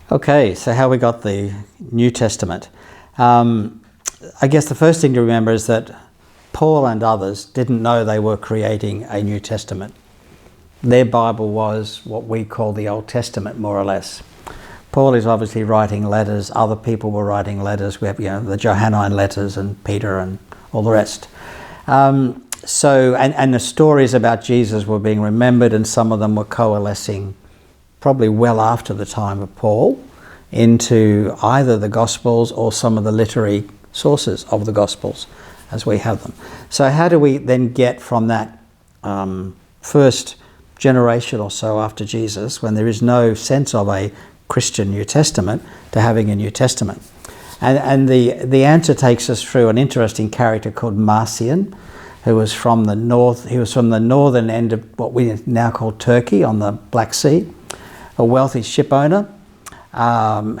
Okay, so how we got the New Testament. I guess the first thing to remember is that Paul and others didn't know they were creating a New Testament. Their Bible was what we call the Old Testament, more or less. Paul is obviously writing letters. Other people were writing letters. We have, the Johannine letters and Peter and all the rest. And the stories about Jesus were being remembered, and some of them were coalescing probably well after the time of Paul into either the Gospels or some of the literary sources of the Gospels as we have them. So how do we then get from that first generation or so after Jesus, when there is no sense of a Christian New Testament, to having a New Testament? And the answer takes us through an interesting character called Marcion, who was from the north. He was from the northern end of what we now call Turkey on the Black Sea, a wealthy ship owner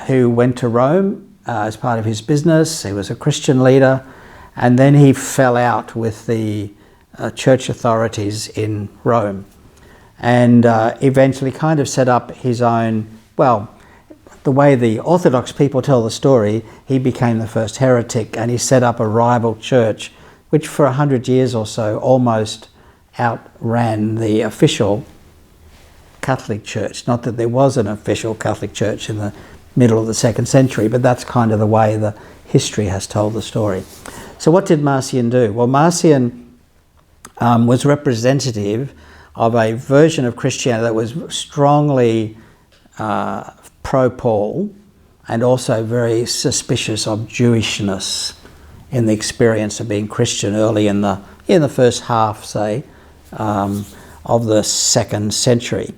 who went to Rome as part of his business. He was a Christian leader, and then he fell out with the church authorities in Rome, and eventually kind of set up his own, the way the Orthodox people tell the story, he became the first heretic, and he set up a rival church, which for 100 years or so almost outran the official Catholic Church. Not that there was an official Catholic Church in the middle of the 2nd century, but that's kind of the way the history has told the story. So what did Marcion do? Well, Marcion was representative of a version of Christianity that was strongly pro-Paul and also very suspicious of Jewishness in the experience of being Christian early in the first half, say, of the 2nd century.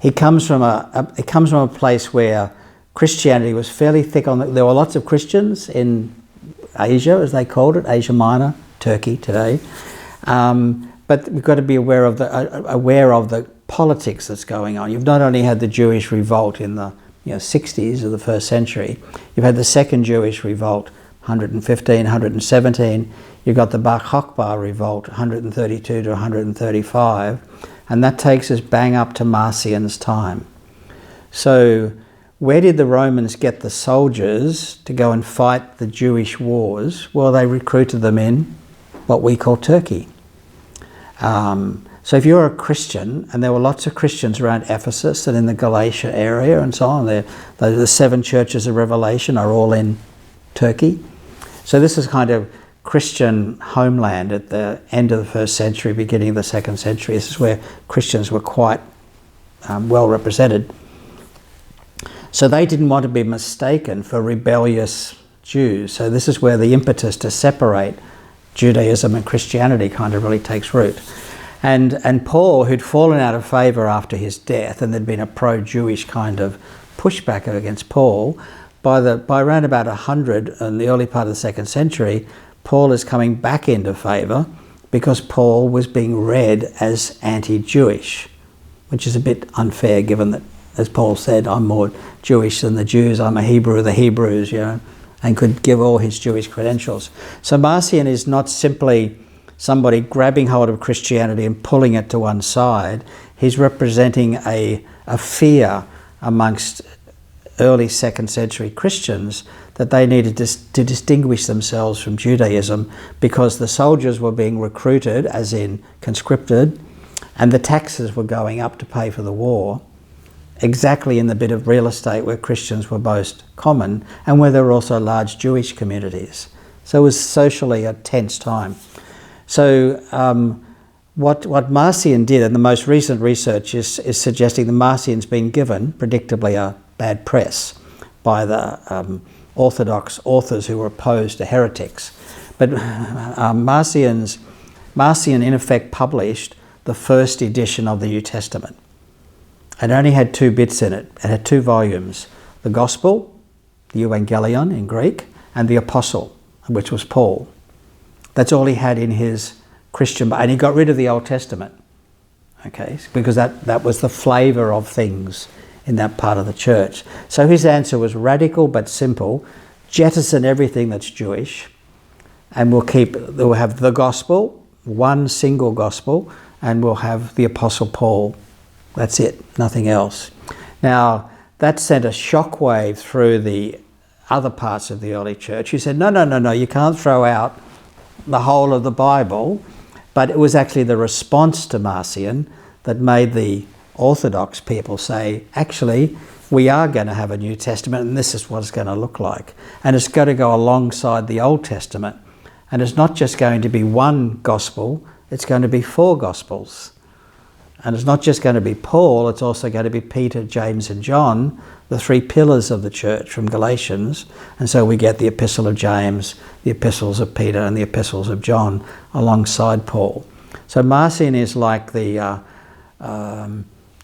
He comes from a place where Christianity was fairly thick there were lots of Christians in Asia, as they called it, Asia Minor, Turkey today. But we've got to be aware of the politics that's going on. You've not only had the Jewish revolt in the 60s of the 1st century, you've had the second Jewish revolt, 115, 117. You've got the Bar Kokhba revolt, 132 to 135, and that takes us bang up to Marcion's time. So where did the Romans get the soldiers to go and fight the Jewish wars? Well, they recruited them in what we call Turkey. So if you're a Christian, and there were lots of Christians around Ephesus and in the Galatia area and so on, the 7 churches of Revelation are all in Turkey. So this is kind of Christian homeland at the end of the 1st century, beginning of the 2nd century. This is where Christians were quite well represented. So they didn't want to be mistaken for rebellious Jews. So this is where the impetus to separate Judaism and Christianity kind of really takes root. And Paul, who'd fallen out of favour after his death, and there'd been a pro-Jewish kind of pushback against Paul, by around about 100 in the early part of the 2nd century, Paul is coming back into favour because Paul was being read as anti-Jewish, which is a bit unfair given that, as Paul said, I'm more Jewish than the Jews, I'm a Hebrew of the Hebrews, and could give all his Jewish credentials. So Marcion is not simply somebody grabbing hold of Christianity and pulling it to one side. He's representing a fear amongst early 2nd century Christians that they needed to distinguish themselves from Judaism because the soldiers were being recruited, as in conscripted, and the taxes were going up to pay for the war, exactly in the bit of real estate where Christians were most common and where there were also large Jewish communities. So it was socially a tense time. So what Marcion did, and the most recent research is suggesting that Marcion's been given, predictably, a bad press by the Orthodox authors who were opposed to heretics. But Marcion in effect published the first edition of the New Testament. It only had 2 bits in it. It had 2 volumes, the Gospel, the Evangelion in Greek, and the Apostle, which was Paul. That's all he had in his Christian, and he got rid of the Old Testament, okay, because that was the flavour of things in that part of the church. So his answer was radical but simple: jettison everything that's Jewish, and we'll have the Gospel, one single Gospel, and we'll have the Apostle Paul. That's it, nothing else. Now, that sent a shockwave through the other parts of the early church. Who said, no, you can't throw out the whole of the Bible. But it was actually the response to Marcion that made the Orthodox people say, actually, we are going to have a New Testament, and this is what it's going to look like. And it's going to go alongside the Old Testament. And it's not just going to be one gospel, it's going to be 4 gospels. And it's not just going to be Paul, it's also going to be Peter, James and John, the 3 pillars of the church from Galatians. And so we get the Epistle of James, the Epistles of Peter and the Epistles of John alongside Paul. So Marcion is like the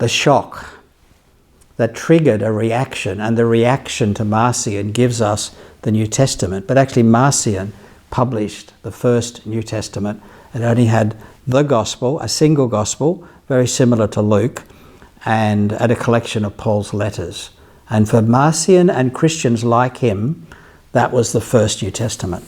shock that triggered a reaction, and the reaction to Marcion gives us the New Testament. But actually Marcion published the first New Testament. It only had the gospel, a single gospel, very similar to Luke, and a collection of Paul's letters. And for Marcion and Christians like him, that was the first New Testament.